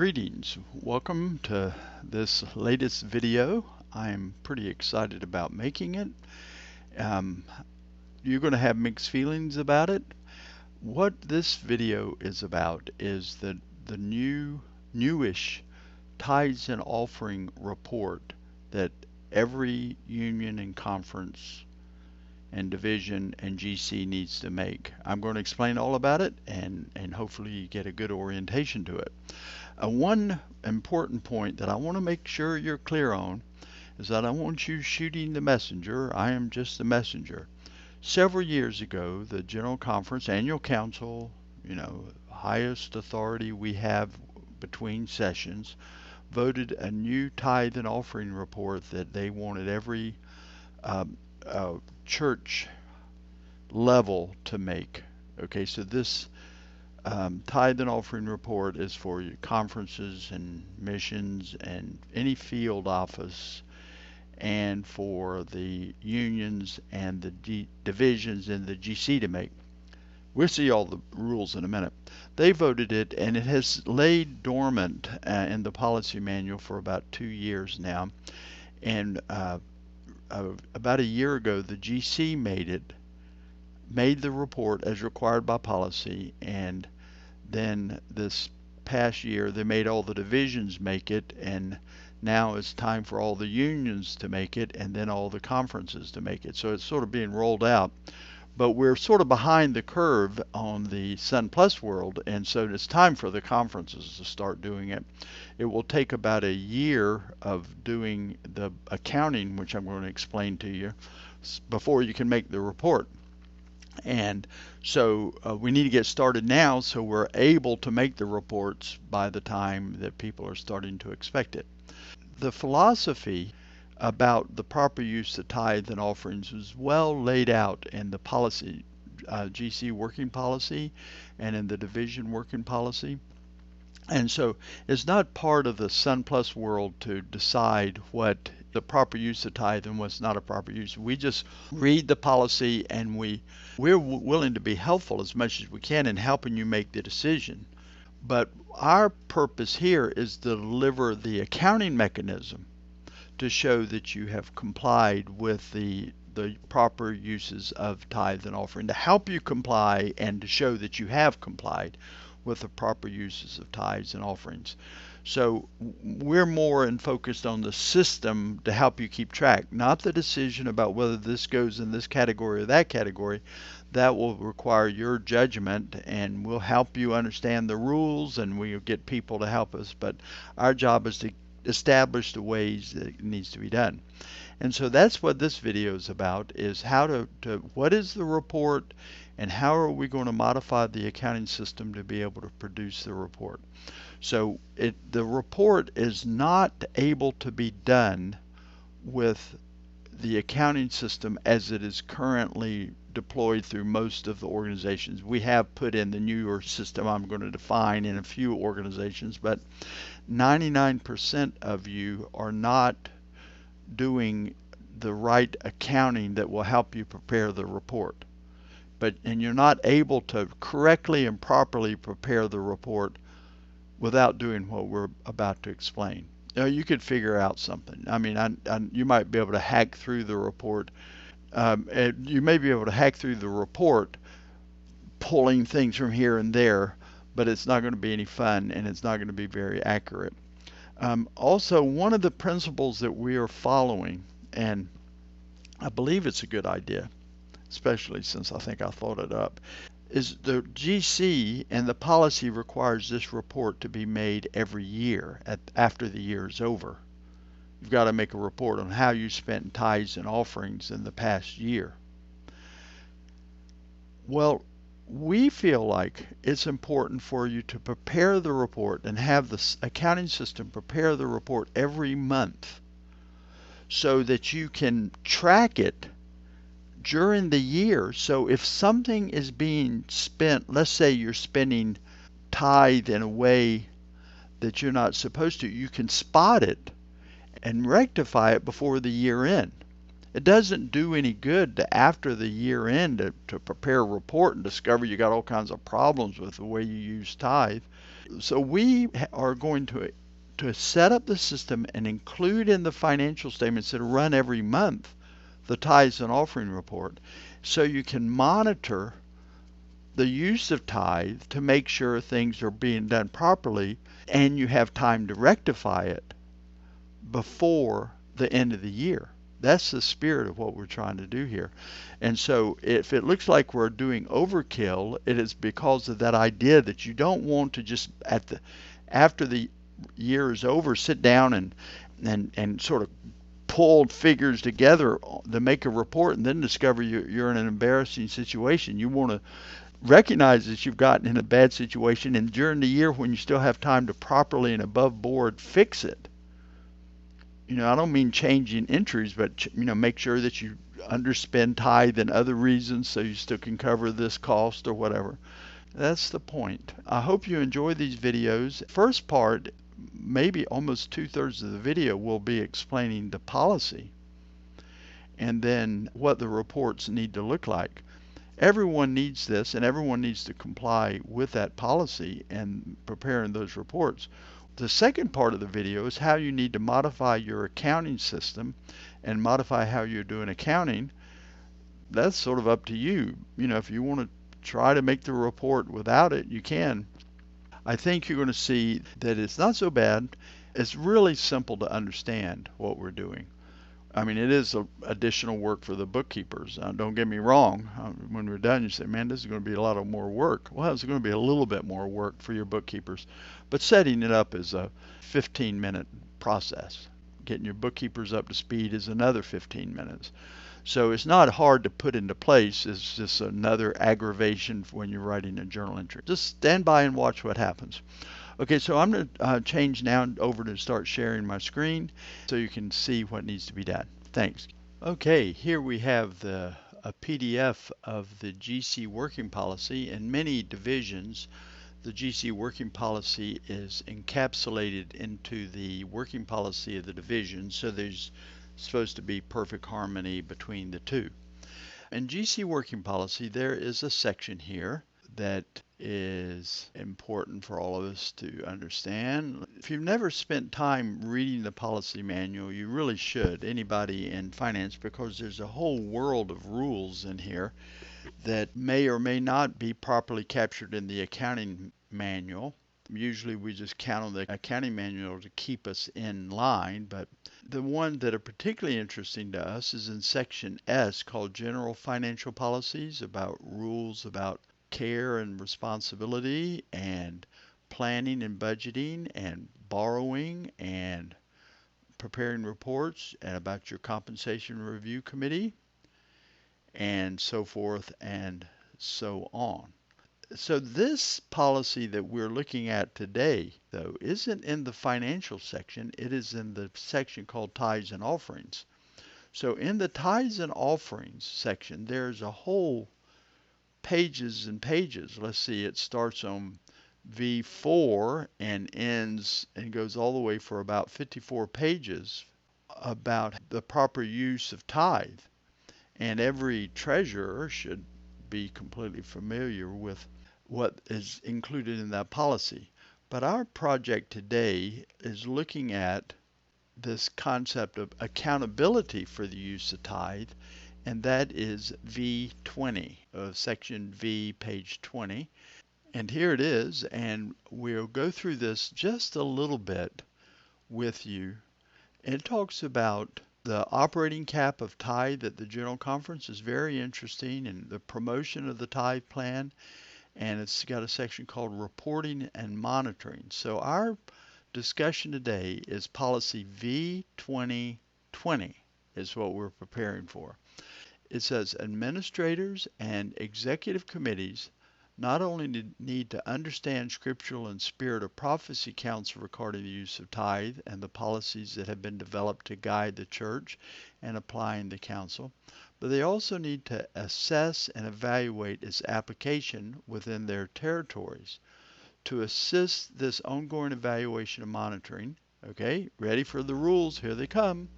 Greetings. Welcome to this latest video. I'm pretty excited about making it. Um, you're going to have mixed feelings about it. What this video is about is the newish tithes and offering report that every union and conference and division and GC needs to make. I'm going to explain all about it and hopefully you get a good orientation to it. One important point that I want to make sure you're clear on is that I want you shooting the messenger. I am just the messenger. Several years ago, the General Conference, Annual Council, highest authority we have between sessions, voted a new tithe and offering report that they wanted every church level to make. Okay, so this tithe and offering report is for your conferences and missions and any field office, and for the unions and the divisions and the GC to make. We'll see all the rules in a minute. They voted it, and it has laid dormant in the policy manual for about 2 years now. And about a year ago, the GC made the report as required by policy, and then this past year they made all the divisions make it, and now it's time for all the unions to make it, and then all the conferences to make it. So it's sort of being rolled out, but we're sort of behind the curve on the Sun Plus world, and so it's time for the conferences to start doing it. It will take about a year of doing the accounting, which I'm going to explain to you, before you can make the report. And so we need to get started now so we're able to make the reports by the time that people are starting to expect it. The philosophy about the proper use of tithe and offerings is well laid out in the policy, GC working policy, and in the division working policy. And so it's not part of the Sun Plus world to decide what the proper use of tithe and what's not a proper use. We just read the policy, and we're willing to be helpful as much as we can in helping you make the decision. But our purpose here is to deliver the accounting mechanism to show that you have complied with the proper uses of tithe and offering, to help you comply and to show that you have complied with the proper uses of tithes and offerings. So we're more focused on the system to help you keep track, not the decision about whether this goes in this category or that category. That will require your judgment, and we'll help you understand the rules, and we'll get people to help us. But our job is to establish the ways that it needs to be done. And so that's what this video is about, is how to what is the report and how are we going to modify the accounting system to be able to produce the report. So the report is not able to be done with the accounting system as it is currently deployed through most of the organizations. We have put in the newer system I'm going to define in a few organizations, but 99% of you are not doing the right accounting that will help you prepare the report. And you're not able to correctly and properly prepare the report without doing what we're about to explain. You could figure out something. I mean, you might be able to hack through the report. You may be able to hack through the report, pulling things from here and there, but it's not going to be any fun, and it's not going to be very accurate. Also, one of the principles that we are following, and I believe it's a good idea, especially since I think I thought it up, is the GC and the policy requires this report to be made every year after the year is over. You've got to make a report on how you spent tithes and offerings in the past year. Well, we feel like it's important for you to prepare the report and have the accounting system prepare the report every month so that you can track it during the year. So if something is being spent, let's say you're spending tithe in a way that you're not supposed to, you can spot it and rectify it before the year end. It doesn't do any good to, after the year end, to prepare a report and discover you got all kinds of problems with the way you use tithe. So we are going to set up the system and include in the financial statements that run every month the tithes and offering report, so you can monitor the use of tithe to make sure things are being done properly, and you have time to rectify it before the end of the year. That's the spirit of what we're trying to do here. And so if it looks like we're doing overkill, it is because of that idea that you don't want to just after the year is over sit down and sort of pull figures together to make a report and then discover you're in an embarrassing situation. You want to recognize that you've gotten in a bad situation, and during the year when you still have time to properly and above board fix it. I don't mean changing entries, but make sure that you underspend tithe and other reasons so you still can cover this cost or whatever. That's the point. I hope you enjoy these videos. First part, maybe almost 2/3 of the video, will be explaining the policy and then what the reports need to look like. Everyone needs this, and everyone needs to comply with that policy and preparing those reports. The second part of the video is how you need to modify your accounting system and modify how you're doing accounting. That's sort of up to you. If you want to try to make the report without it, you can. I think you're going to see that it's not so bad. It's really simple to understand what we're doing. I mean, it is additional work for the bookkeepers. Don't get me wrong. When we're done, you say, man, this is going to be a lot of more work. Well, it's going to be a little bit more work for your bookkeepers. But setting it up is a 15-minute process. Getting your bookkeepers up to speed is another 15 minutes. So it's not hard to put into place. It's just another aggravation when you're writing a journal entry. Just stand by and watch what happens. Okay, so I'm going to change now over to start sharing my screen so you can see what needs to be done. Thanks. Okay, here we have a PDF of the GC working policy. In many divisions, the GC working policy is encapsulated into the working policy of the division, so there's supposed to be perfect harmony between the two. In GC working policy, there is a section here that is important for all of us to understand. If you've never spent time reading the policy manual, you really should, anybody in finance, because there's a whole world of rules in here that may or may not be properly captured in the accounting manual. Usually we just count on the accounting manual to keep us in line, but the one that are particularly interesting to us is in section S, called General Financial Policies, about rules about care and responsibility and planning and budgeting and borrowing and preparing reports, and about your compensation review committee and so forth and so on. So this policy that we're looking at today, though, isn't in the financial section. It is in the section called Tithes and Offerings. So in the Tithes and Offerings section, there's a whole pages and pages. Let's see, it starts on V4 and ends and goes all the way for about 54 pages about the proper use of tithe. And every treasurer should be completely familiar with what is included in that policy. But our project today is looking at this concept of accountability for the use of tithe, and that is V20 of section V, page 20. And here it is, and we'll go through this just a little bit with you. It talks about the operating cap of tithe at the General Conference is very interesting, and the promotion of the tithe plan, and it's got a section called reporting and monitoring. So our discussion today is policy V2020 is what we're preparing for. It says administrators and executive committees not only need to understand scriptural and spirit of prophecy counsel regarding the use of tithe and the policies that have been developed to guide the church in applying the counsel, but they also need to assess and evaluate its application within their territories. To assist this ongoing evaluation and monitoring, okay, ready for the rules, here they come.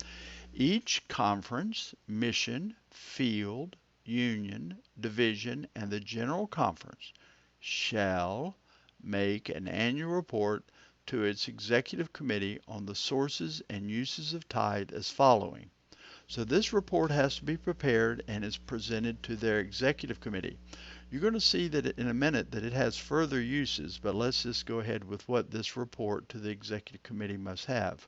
Each conference, mission, field, union, division, and the general conference shall make an annual report to its executive committee on the sources and uses of tithe as following. So this report has to be prepared and is presented to their executive committee. You're going to see that in a minute that it has further uses, but let's just go ahead with what this report to the executive committee must have.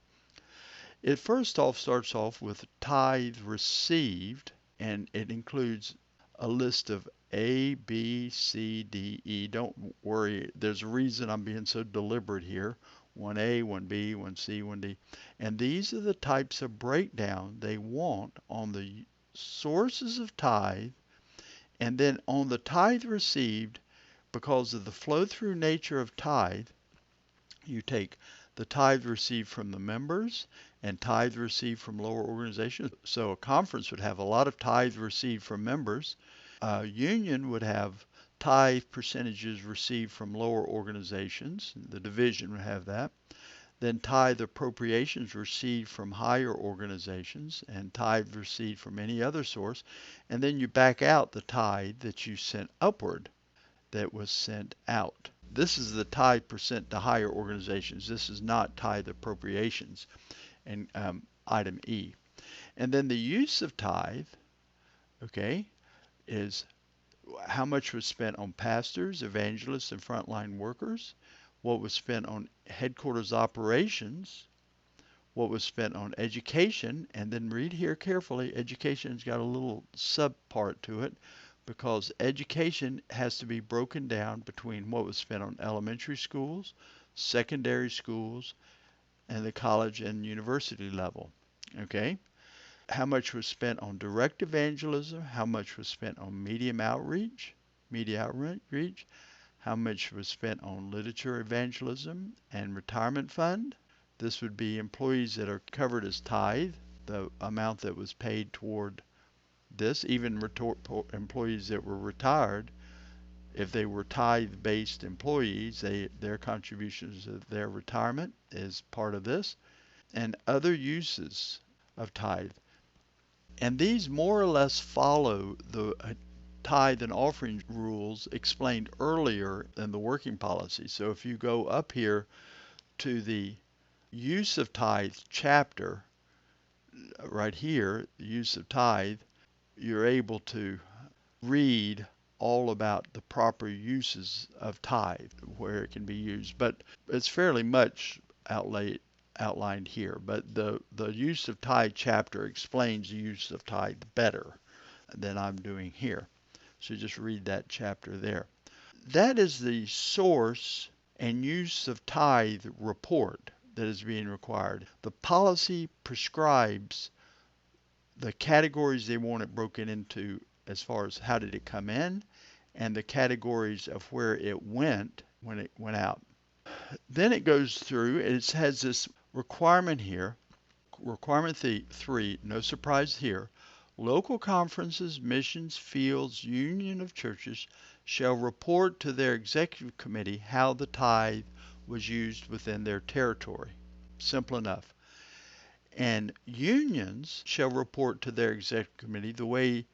It first off starts off with tithe received, and it includes a list of A, B, C, D, E. Don't worry, there's a reason I'm being so deliberate here. 1A, 1B, 1C, 1D. And these are the types of breakdown they want on the sources of tithe, and then on the tithe received. Because of the flow-through nature of tithe, you take the tithe received from the members and tithe received from lower organizations. So a conference would have a lot of tithe received from members. A union would have tithe percentages received from lower organizations. The division would have that. Then tithe appropriations received from higher organizations and tithe received from any other source. And then you back out the tithe that you sent upward, that was sent out. This is the tithe percent to higher organizations. This is not tithe appropriations. And item E. And then the use of tithe, okay, is how much was spent on pastors, evangelists, and frontline workers, what was spent on headquarters operations, what was spent on education, and then read here carefully, education's got a little subpart to it, because education has to be broken down between what was spent on elementary schools, secondary schools, and the college and university level. Okay? How much was spent on direct evangelism? How much was spent on media outreach? How much was spent on literature evangelism and retirement fund? This would be employees that are covered as tithe, the amount that was paid toward this, even employees that were retired. If they were tithe-based employees, their contributions to their retirement is part of this, and other uses of tithe. And these more or less follow the tithe and offering rules explained earlier in the working policy. So if you go up here to the use of tithe chapter, right here, the use of tithe, you're able to read all about the proper uses of tithe, where it can be used. But it's fairly much outlined here. But the use of tithe chapter explains the use of tithe better than I'm doing here. So just read that chapter there. That is the source and use of tithe report that is being required. The policy prescribes the categories they want it broken into as far as how did it come in and the categories of where it went when it went out. Then it goes through, it has this requirement here, requirement 3, no surprise here. Local conferences, missions, fields, union of churches shall report to their executive committee how the tithe was used within their territory. Simple enough. And unions shall report to their executive committee the way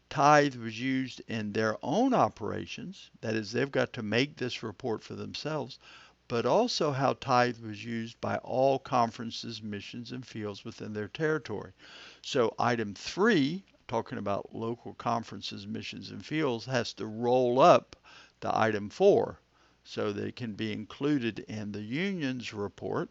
tithe was used in their own operations. That is, they've got to make this report for themselves, but also how tithe was used by all conferences, missions, and fields within their territory. So item 3, talking about local conferences, missions, and fields, has to roll up to item 4 so that it can be included in the union's report.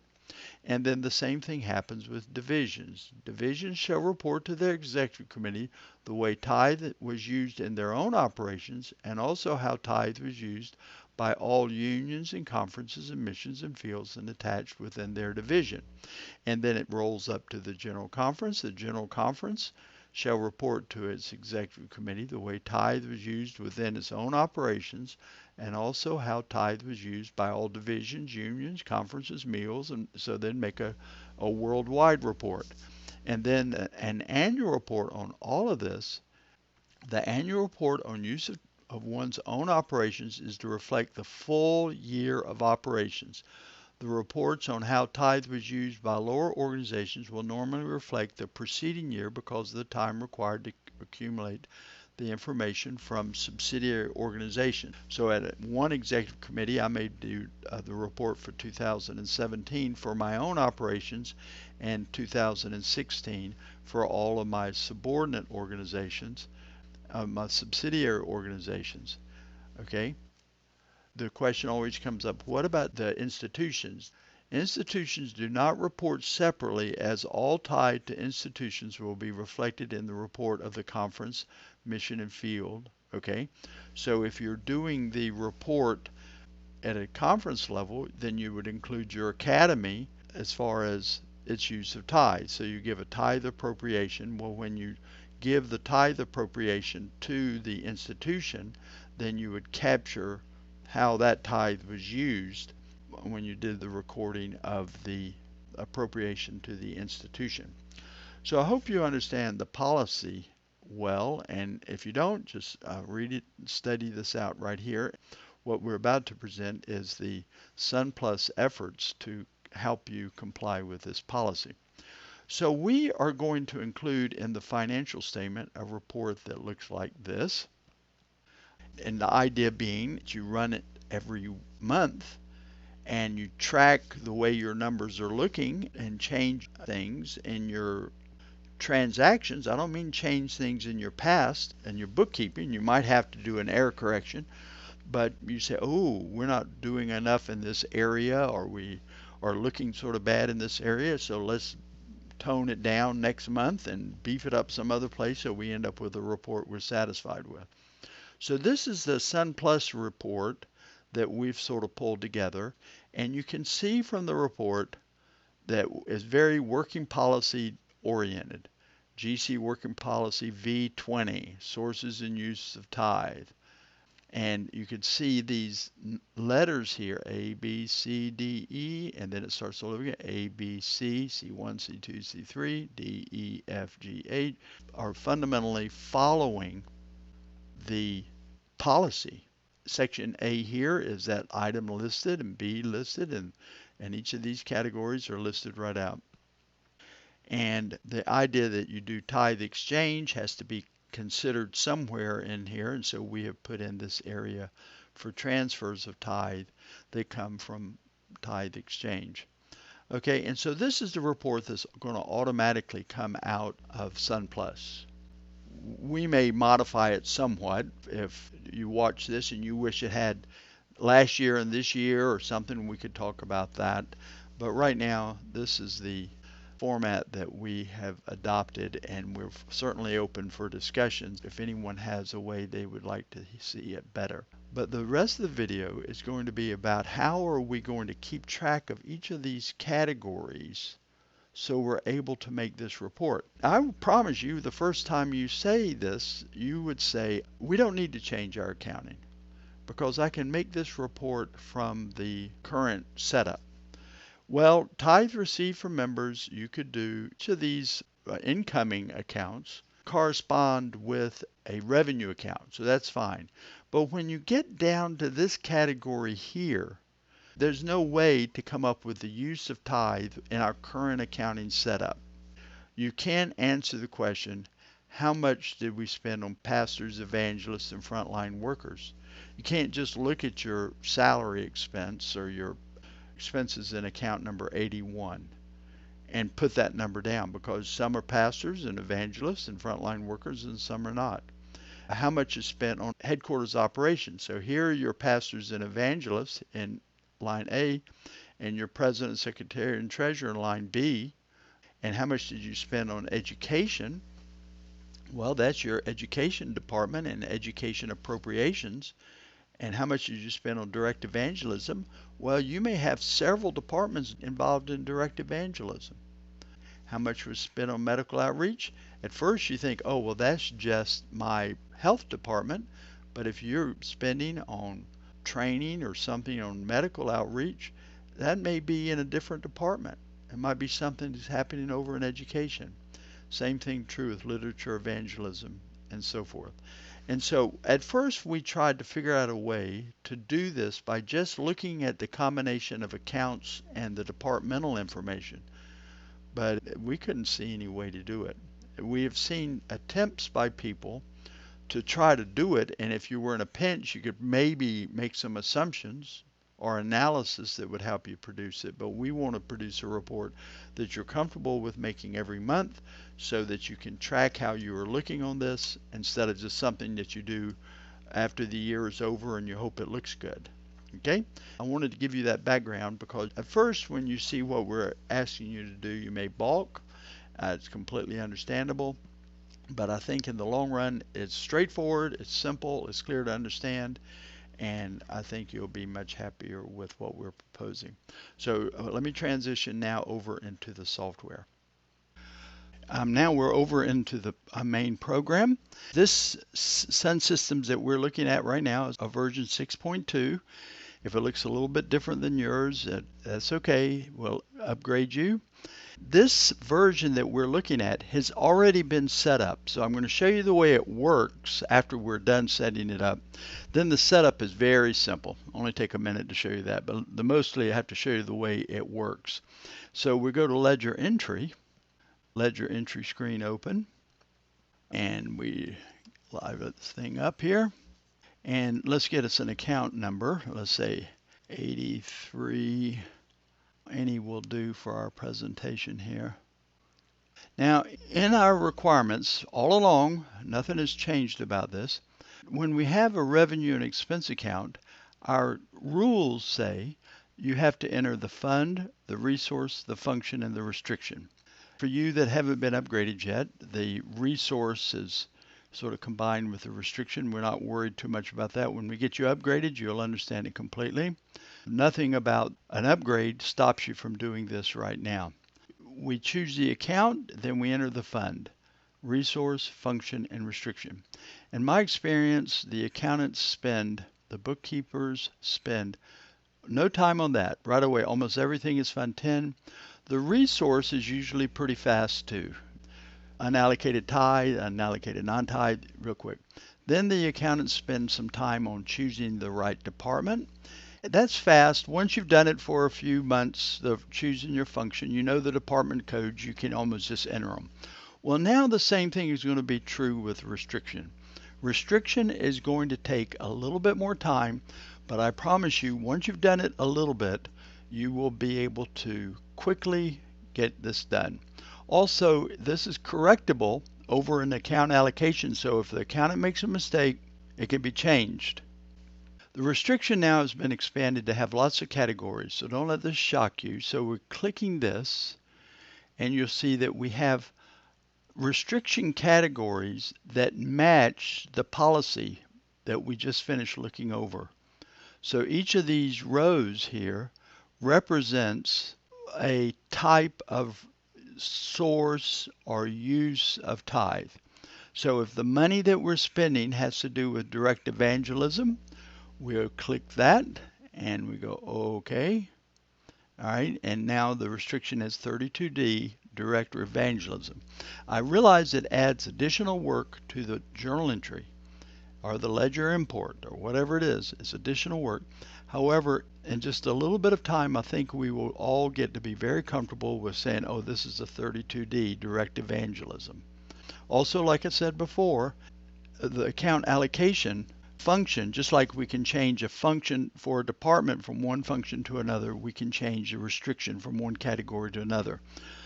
And then the same thing happens with divisions. Divisions shall report to their executive committee the way tithe was used in their own operations and also how tithe was used by all unions and conferences and missions and fields and attached within their division. And then it rolls up to the general conference. The general conference shall report to its executive committee the way tithe was used within its own operations and also how tithe was used by all divisions, unions, conferences, meals, and so then make a worldwide report. And then an annual report on all of this. The annual report on use of one's own operations is to reflect the full year of operations. The reports on how tithe was used by lower organizations will normally reflect the preceding year because of the time required to accumulate the information from subsidiary organizations. So at one executive committee, I made the report for 2017 for my own operations and 2016 for all of my subordinate organizations, my subsidiary organizations. Okay? The question always comes up, what about the institutions? Institutions do not report separately, as all tied to institutions will be reflected in the report of the conference, mission, and field. Okay, so if you're doing the report at a conference level, then you would include your academy as far as its use of tithe. So you give a tithe appropriation. Well, when you give the tithe appropriation to the institution, then you would capture how that tithe was used when you did the recording of the appropriation to the institution. So I hope you understand the policy well, and if you don't, just read it and study this out right here. What we're about to present is the SunPlus efforts to help you comply with this policy. So we are going to include in the financial statement a report that looks like this. And the idea being that you run it every month and you track the way your numbers are looking and change things in your transactions. I don't mean change things in your past and your bookkeeping. You might have to do an error correction, but you say, oh, we're not doing enough in this area, or we are looking sort of bad in this area, so let's tone it down next month and beef it up some other place so we end up with a report we're satisfied with. So this is the SunPlus report that we've sort of pulled together, and you can see from the report that is very working policy oriented. GC Working Policy V20, Sources and Use of Tithe. And you can see these letters here, A, B, C, D, E, and then it starts all over again, A, B, C, C1, C2, C3, D, E, F, G, H, are fundamentally following the policy. Section A here is that item listed, and B listed, and each of these categories are listed right out. And the idea that you do tithe exchange has to be considered somewhere in here, and so we have put in this area for transfers of tithe that come from tithe exchange. Okay, and so this is the report that's going to automatically come out of SunPlus. We may modify it somewhat if you watch this and you wish it had last year and this year or something. We could talk about that, but right now this is the format that we have adopted, and we're certainly open for discussions if anyone has a way they would like to see it better. But the rest of the video is going to be about how are we going to keep track of each of these categories so we're able to make this report. I promise you, the first time you say this, you would say, we don't need to change our accounting because I can make this report from the current setup. Well, tithe received from members, you could do each of these incoming accounts correspond with a revenue account, so that's fine. But when you get down to this category here, there's no way to come up with the use of tithe in our current accounting setup. You can answer the question, how much did we spend on pastors, evangelists, and frontline workers? You can't just look at your salary expense or your expenses in account number 81 and put that number down, because some are pastors and evangelists and frontline workers and some are not. How much is spent on headquarters operations? So here are your pastors and evangelists in line A, and your president, secretary, and treasurer in line B. And how much did you spend on education? Well, that's your education department and education appropriations. And how much did you spend on direct evangelism? Well, you may have several departments involved in direct evangelism. How much was spent on medical outreach? At first you think, oh, well, that's just my health department. But if you're spending on training or something on medical outreach, that may be in a different department. It might be something that's happening over in education. Same thing true with literature evangelism and so forth. And so at first we tried to figure out a way to do this by just looking at the combination of accounts and the departmental information, but we couldn't see any way to do it. We have seen attempts by people to try to do it. And if you were in a pinch, you could maybe make some assumptions or analysis that would help you produce it. But we want to produce a report that you're comfortable with making every month so that you can track how you are looking on this instead of just something that you do after the year is over and you hope it looks good. Okay? I wanted to give you that background because at first when you see what we're asking you to do, you may balk. It's completely understandable. But I think in the long run, it's straightforward, it's simple, it's clear to understand, and I think you'll be much happier with what we're proposing. So let me transition now over into the software. Now we're over into the main program. This Sun Systems that we're looking at right now is a version 6.2. If it looks a little bit different than yours, that's okay. We'll upgrade you. This version that we're looking at has already been set up. So I'm going to show you the way it works after we're done setting it up. Then the setup is very simple. Only take a minute to show you that, but mostly I have to show you the way it works. So we go to ledger entry screen open, and we live this thing up here. And let's get us an account number. Let's say 83. Any will do for our presentation here. Now, in our requirements, all along, nothing has changed about this. When we have a revenue and expense account, our rules say you have to enter the fund, the resource, the function, and the restriction. For you that haven't been upgraded yet, the resource is sort of combined with the restriction. We're not worried too much about that. When we get you upgraded, you'll understand it completely. Nothing about an upgrade stops you from doing this right now. We choose the account, then we enter the fund, resource, function, and restriction. In my experience, the accountants spend, the bookkeepers spend no time on that. Right away, almost everything is Fund 10. The resource is usually pretty fast too. Unallocated tithe, unallocated non-tithe, real quick. Then the accountants spend some time on choosing the right department. That's fast. Once you've done it for a few months of choosing your function, you know the department codes, you can almost just enter them. Well, now the same thing is going to be true with restriction. Restriction is going to take a little bit more time, but I promise you, once you've done it a little bit, you will be able to quickly get this done. Also, this is correctable over an account allocation, so if the accountant makes a mistake, it can be changed. The restriction now has been expanded to have lots of categories, so don't let this shock you. So we're clicking this, and you'll see that we have restriction categories that match the policy that we just finished looking over. So each of these rows here represents a type of source or use of tithe. So if the money that we're spending has to do with direct evangelism, we'll click that and we go OK. All right, and now the restriction is 32D, direct evangelism. I realize it adds additional work to the journal entry or the ledger import or whatever it is. It's additional work. However, in just a little bit of time, I think we will all get to be very comfortable with saying, oh, this is a 32D, direct evangelism. Also, like I said before, the account allocation function, just like we can change a function for a department from one function to another, we can change a restriction from one category to another.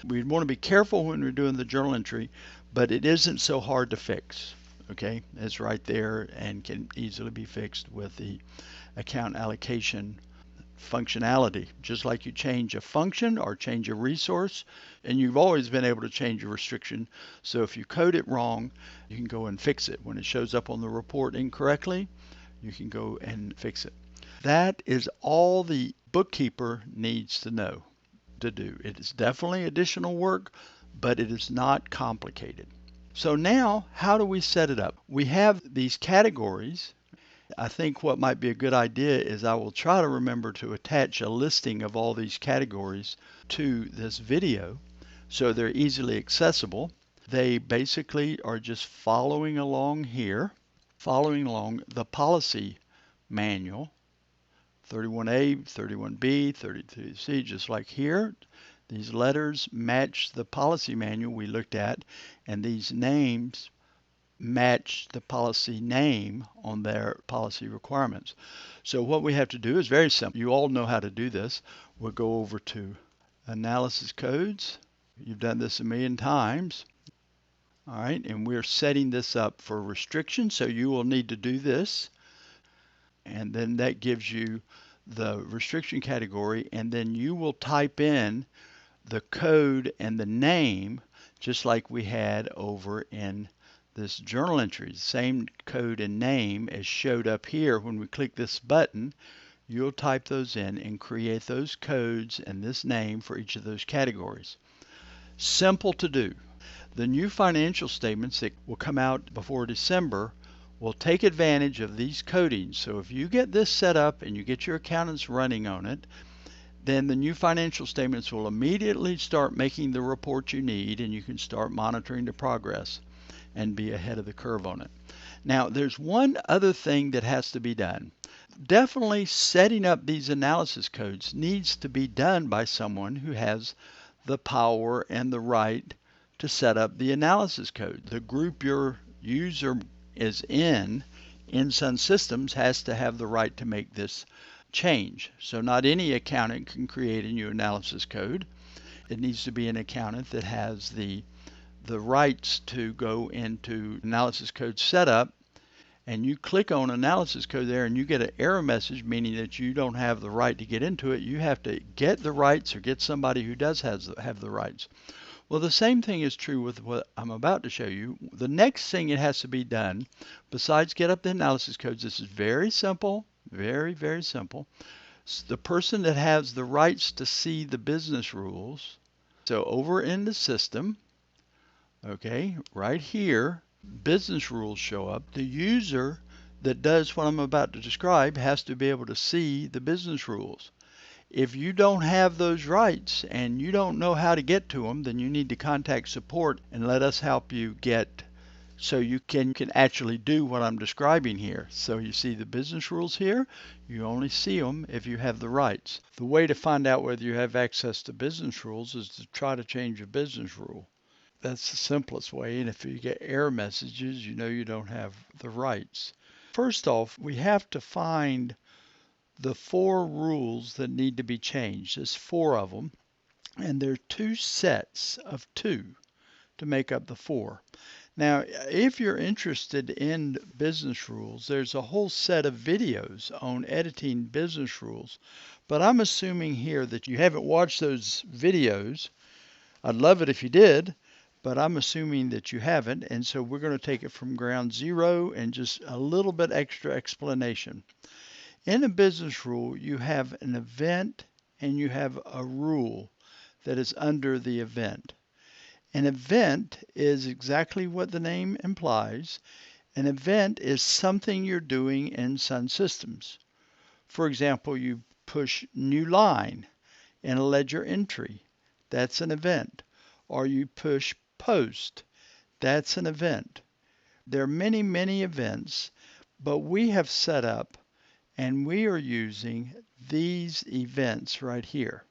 We want to be careful when we're doing the journal entry, but it isn't so hard to fix. Okay, it's right there and can easily be fixed with the account allocation functionality. Just like you change a function or change a resource, and you've always been able to change a restriction. So if you code it wrong, you can go and fix it. When it shows up on the report incorrectly, you can go and fix it. That is all the bookkeeper needs to know to do. It is definitely additional work, but it is not complicated. So now, how do we set it up? We have these categories. I think what might be a good idea is I will try to remember to attach a listing of all these categories to this video so they're easily accessible. They basically are just following along here, following along the policy manual, 31A, 31B, 32C, just like here. These letters match the policy manual we looked at, and these names match the policy name on their policy requirements. So what we have to do is very simple. You all know how to do this. We'll go over to analysis codes. You've done this a million times. All right, and we're setting this up for restriction, so you will need to do this. And then that gives you the restriction category, and then you will type in the code and the name just like we had over in this journal entry. The same code and name as showed up here when we click this button. You'll type those in and create those codes and this name for each of those categories. Simple to do. The new financial statements that will come out before December will take advantage of these codings. So if you get this set up and you get your accountants running on it, then the new financial statements will immediately start making the report you need, and you can start monitoring the progress and be ahead of the curve on it. Now, there's one other thing that has to be done. Definitely setting up these analysis codes needs to be done by someone who has the power and the right to set up the analysis code. The group your user is in Sun Systems has to have the right to make this change. So not any accountant can create a new analysis code. It needs to be an accountant that has the rights to go into analysis code setup, and you click on analysis code there and you get an error message meaning that you don't have the right to get into it. You have to get the rights or get somebody who does have the rights. Well, the same thing is true with what I'm about to show you. The next thing that has to be done, besides get up the analysis codes, this is very simple, very, very simple. The person that has the rights to see the business rules, so over in the system, okay, right here, business rules show up. The user that does what I'm about to describe has to be able to see the business rules. If you don't have those rights and you don't know how to get to them, then you need to contact support and let us help you get so you can actually do what I'm describing here. So you see the business rules here. You only see them if you have the rights. The way to find out whether you have access to business rules is to try to change a business rule. That's the simplest way, and if you get error messages, you know you don't have the rights. First off, we have to find the 4 rules that need to be changed. There's 4 of them, and there are 2 sets of 2 to make up the 4. Now, if you're interested in business rules, there's a whole set of videos on editing business rules, but I'm assuming here that you haven't watched those videos. I'd love it if you did, but I'm assuming that you haven't, and so we're going to take it from ground zero and just a little bit extra explanation. In a business rule, you have an event and you have a rule that is under the event. An event is exactly what the name implies. An event is something you're doing in Sun Systems. For example, you push new line in a ledger entry. That's an event. Or you push post. That's an event. There are many, many events, but we have set up and we are using these events right here.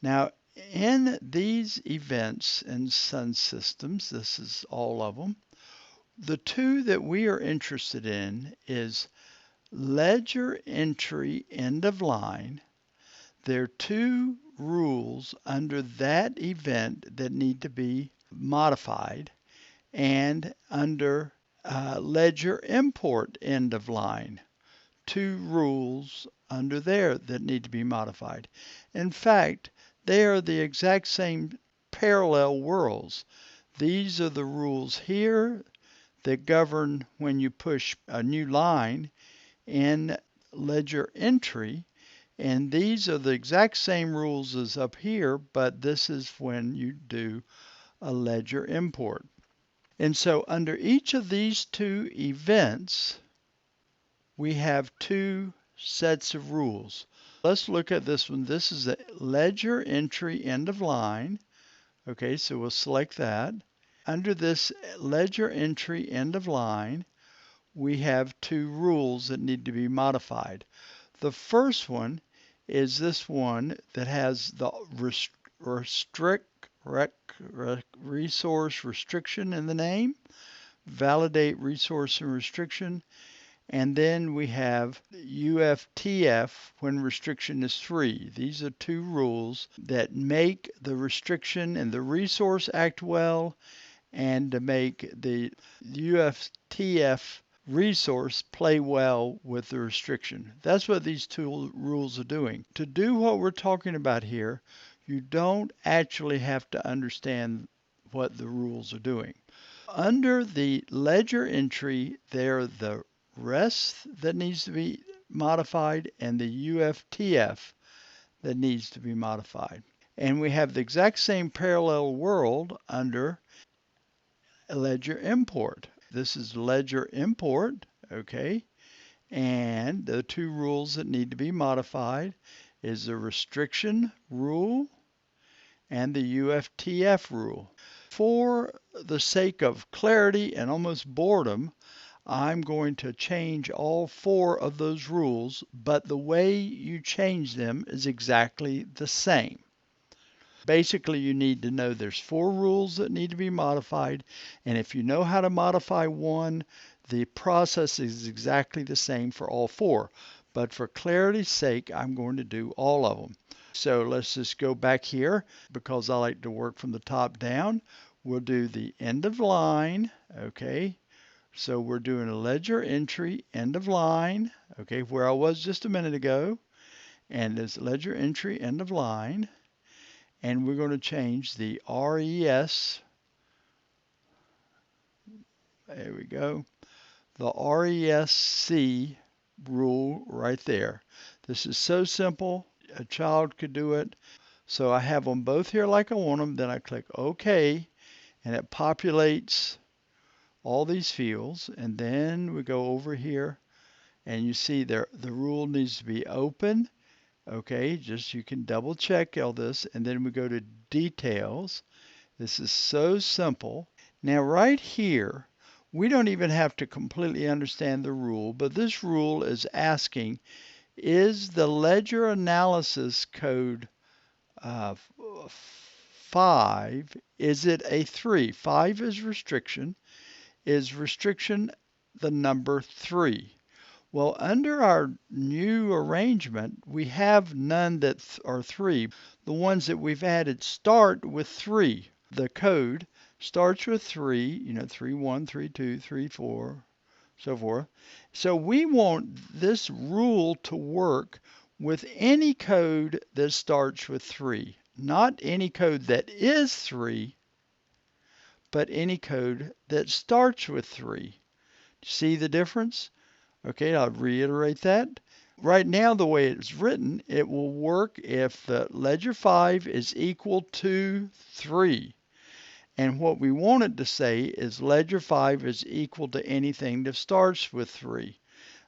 Now, in these events in Sun Systems, this is all of them, the 2 that we are interested in is ledger entry end of line. There are 2 rules under that event that need to be modified, and under ledger import end of line, 2 rules under there that need to be modified. In fact, they are the exact same parallel worlds. These are the rules here that govern when you push a new line in ledger entry, and these are the exact same rules as up here, but this is when you do a ledger import. And so under each of these 2 events, we have 2 sets of rules. Let's look at this one. This is a ledger entry end of line. Okay, so we'll select that. Under this ledger entry end of line, we have 2 rules that need to be modified. The first one is this one that has the resource restriction in the name. validate resource and restriction. And then we have UFTF when restriction is 3. These are two rules that make the restriction and the resource act well, and to make the UFTF resource play well with the restriction. That's what these two rules are doing. To do what we're talking about here, you don't actually have to understand what the rules are doing. Under the ledger entry, there are the rest that needs to be modified and the UFTF that needs to be modified. And we have the exact same parallel world under ledger import. This is ledger import, okay? And the two rules that need to be modified is the restriction rule and the UFTF rule. For the sake of clarity and almost boredom, I'm going to change all 4 of those rules, but the way you change them is exactly the same. Basically, you need to know there's 4 rules that need to be modified, and if you know how to modify one, the process is exactly the same for all 4. But for clarity's sake, I'm going to do all of them. So let's just go back here because I like to work from the top down. We'll do the end of line, okay? So we're doing a ledger entry, end of line, okay, where I was just a minute ago. And this ledger entry, end of line. And we're going to change the RES. There we go. The RESC rule right there. This is so simple. A child could do it. So I have them both here like I want them. Then I click OK, and it populates all these fields. And then we go over here, and you see there the rule needs to be open. Okay, just you can double check all this, and then we go to details. This is so simple. Now right here, we don't even have to completely understand the rule, but this rule is asking, is the ledger analysis code 5, is it a 3? 5 is restriction. Is restriction the number 3? Well, under our new arrangement, we have none that are 3. The ones that we've added start with 3. The code starts with 3, 3, 1, 3, 2, 3, 4, so forth. So we want this rule to work with any code that starts with 3. Not any code that is 3, but any code that starts with 3. See the difference? Okay, I'll reiterate that. Right now, the way it's written, it will work if the ledger 5 is equal to 3. And what we want it to say is ledger 5 is equal to anything that starts with 3.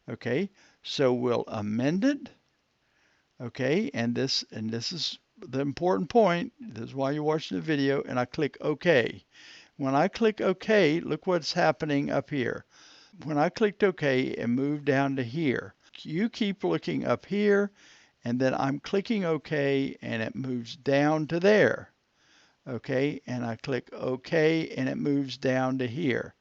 Okay, so we'll amend it. Okay, and this is the important point. This is why you're watching the video, and I click OK. When I click OK, look what's happening up here. When I clicked OK and moved down to here, you keep looking up here, and then I'm clicking OK, and it moves down to there. Okay, and I click OK, and it moves down to here.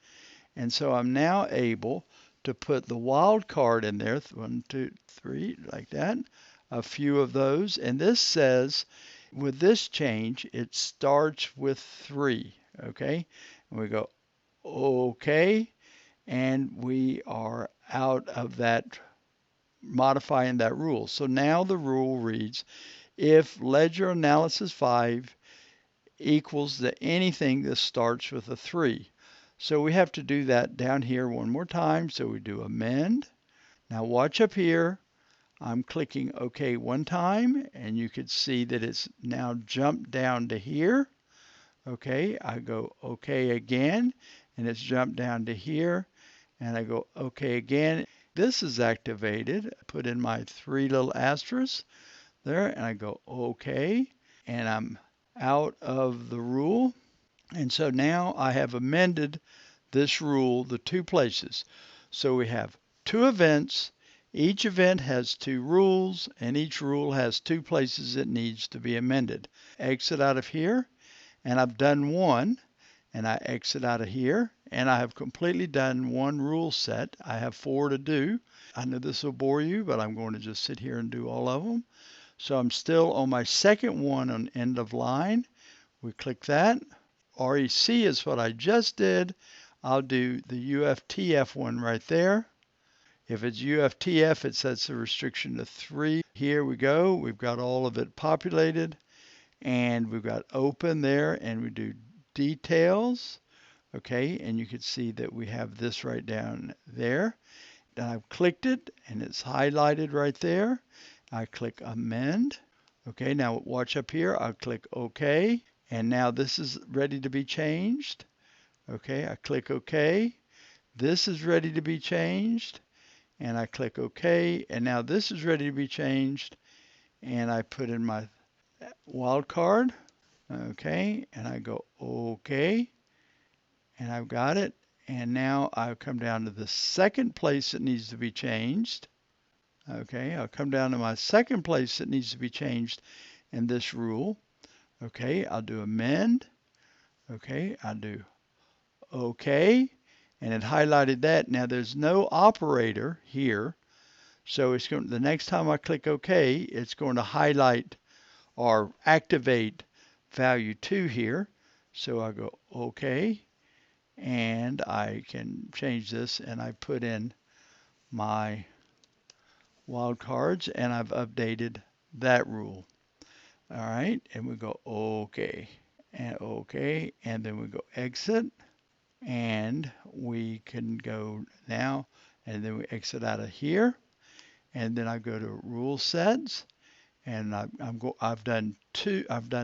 And so I'm now able to put the wildcard in there, 1, 2, 3, like that, a few of those. And this says, with this change, it starts with 3. Okay, and we go OK. And we are out of that, modifying that rule. So now the rule reads, if ledger analysis 5 equals to anything that starts with a 3. So we have to do that down here one more time. So we do amend. Now watch up here. I'm clicking OK one time, and you can see that it's now jumped down to here. Okay, I go OK again, and it's jumped down to here. And I go OK again. This is activated. I put in my 3 little asterisks there, and I go OK, and I'm out of the rule. And so now I have amended this rule the 2 places. So we have 2 events. Each event has 2 rules, and each rule has 2 places it needs to be amended. Exit out of here, and I've done one. And I exit out of here, and I have completely done one rule set. I have 4 to do. I know this will bore you, but I'm going to just sit here and do all of them. So I'm still on my second one on end of line. We click that. REC is what I just did. I'll do the UFTF one right there. If it's UFTF, it sets the restriction to 3. Here we go. We've got all of it populated, and we've got open there, and we do details. Okay, and you can see that we have this right down there. Then I've clicked it, and it's highlighted right there. I click amend. Okay, now watch up here. I'll click OK, and now this is ready to be changed. Okay, I click OK. This is ready to be changed, and I click OK, and now this is ready to be changed, and I put in my wildcard. Okay, and I go OK, and I've got it. And now I'll come down to the second place that needs to be changed. Okay, I'll come down to my second place that needs to be changed in this rule. Okay, I'll do amend. Okay, I'll do OK, and it highlighted that. Now there's no operator here, so it's going. The next time I click OK, it's going to highlight or activate value 2 here. So I go OK, and I can change this, and I put in my wildcards, and I've updated that rule. All right, and we go OK, and then we go exit, and we can go now, and then we exit out of here, and then I go to rule sets, and I've done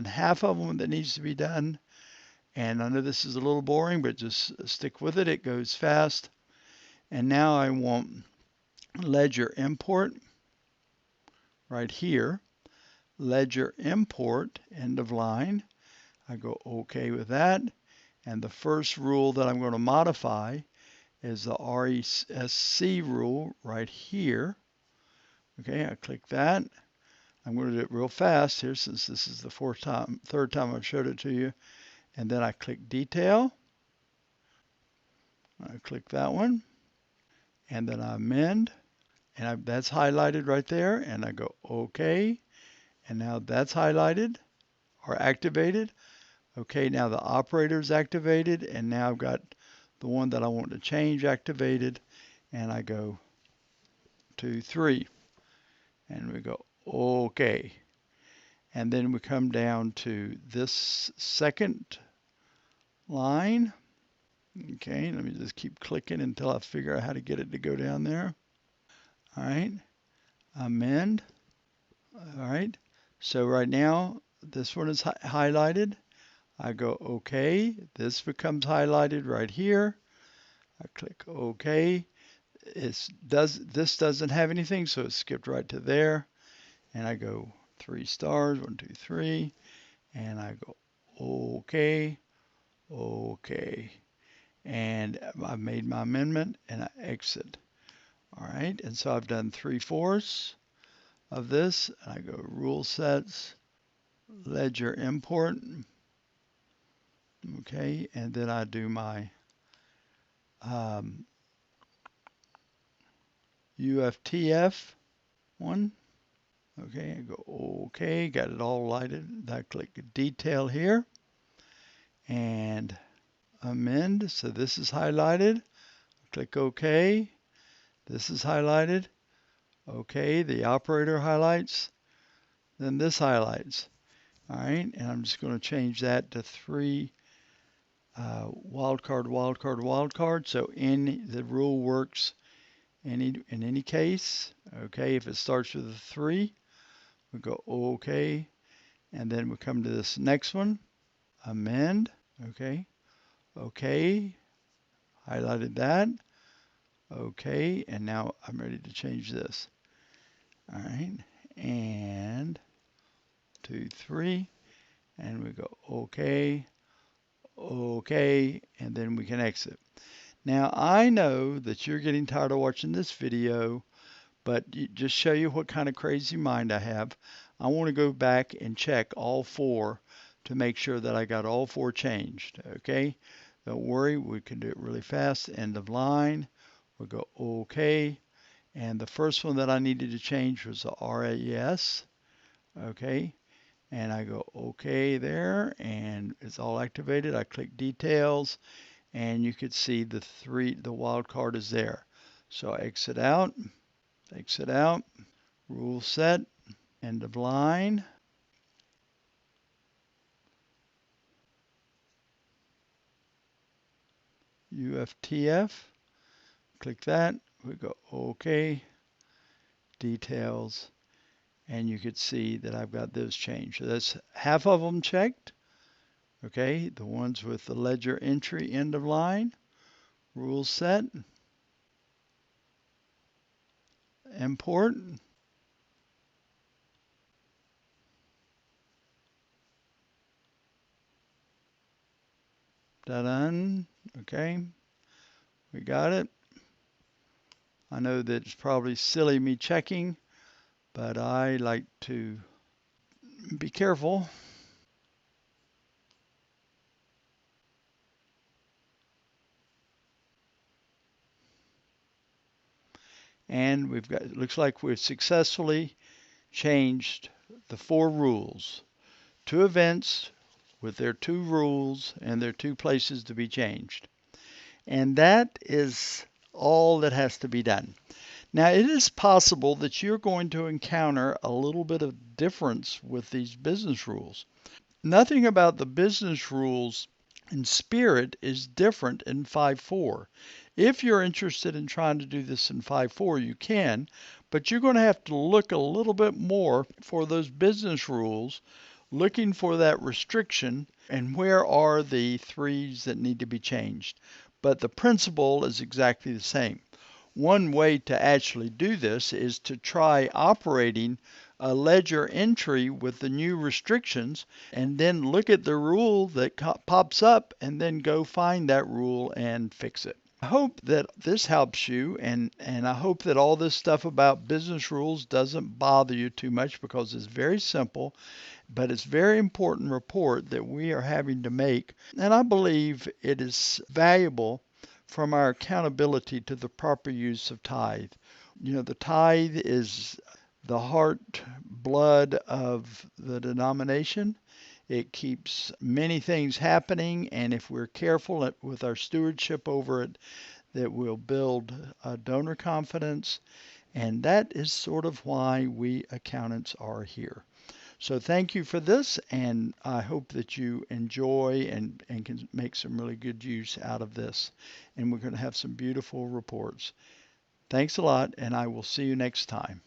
half of them that needs to be done, and I know this is a little boring, but just stick with it. It goes fast. And now I want ledger import right here. Ledger import, end of line. I go OK with that. And the first rule that I'm going to modify is the RESC rule right here. Okay, I click that. I'm going to do it real fast here since this is the third time I've showed it to you. And then I click detail. I click that one. And then I amend. And that's highlighted right there. And I go OK. And now that's highlighted or activated. Okay, now the operator is activated, and now I've got the one that I want to change activated, and I go 2, 3, and we go OK. And then we come down to this second line. Okay, let me just keep clicking until I figure out how to get it to go down there. All right, amend. All right, so right now this one is highlighted. I go OK. This becomes highlighted right here. I click OK. This doesn't have anything, so it's skipped right to there. And I go 3 stars, 1, 2, 3, and I go OK, OK. And I've made my amendment, and I exit. All right, and so I've done 3/4 of this, and I go rule sets, ledger import. Okay, and then I do my UFTF one. Okay, I go OK, got it all lighted. I click detail here and amend. So this is highlighted. Click OK. This is highlighted. OK, the operator highlights. Then this highlights. All right, and I'm just going to change that to 3 wildcard, wildcard, wildcard. So the rule works in any case. Okay, if it starts with a 3, we go OK, and then we come to this next one, amend. Okay, OK, highlighted that. OK, and now I'm ready to change this. All right, and 2, 3, and we go OK, OK, and then we can exit. Now I know that you're getting tired of watching this video, but just show you what kind of crazy mind I have. I want to go back and check all 4 to make sure that I got all 4 changed. Okay, Don't worry, we can do it really fast. End of line. We'll go OK. And the first one that I needed to change was the RAS. Okay. And I go OK there, and it's all activated. I click details, and you could see the wild card is there. So exit out, rule set, end of line, UFTF, click that, we go OK, details, and you could see that I've got those changed. So that's half of them checked. Okay, the ones with the ledger entry end of line, rule set, import, done. Okay, we got it. I know that it's probably silly me checking, but I like to be careful. And we've got, it looks like we've successfully changed the 4 rules. 2 events with their 2 rules and their 2 places to be changed. And that is all that has to be done. Now, it is possible that you're going to encounter a little bit of difference with these business rules. Nothing about the business rules in spirit is different in 5.4. If you're interested in trying to do this in 5.4, you can, but you're going to have to look a little bit more for those business rules, looking for that restriction and where are the 3s that need to be changed. But the principle is exactly the same. One way to actually do this is to try operating a ledger entry with the new restrictions and then look at the rule that pops up and then go find that rule and fix it. I hope that this helps you, and I hope that all this stuff about business rules doesn't bother you too much, because it's very simple, but it's very important report that we are having to make, and I believe it is valuable from our accountability to the proper use of tithe. You know, the tithe is the heart blood of the denomination. It keeps many things happening, and if we're careful with our stewardship over it, that will build donor confidence, and that is sort of why we accountants are here. So thank you for this, and I hope that you enjoy and can make some really good use out of this. And we're going to have some beautiful reports. Thanks a lot, and I will see you next time.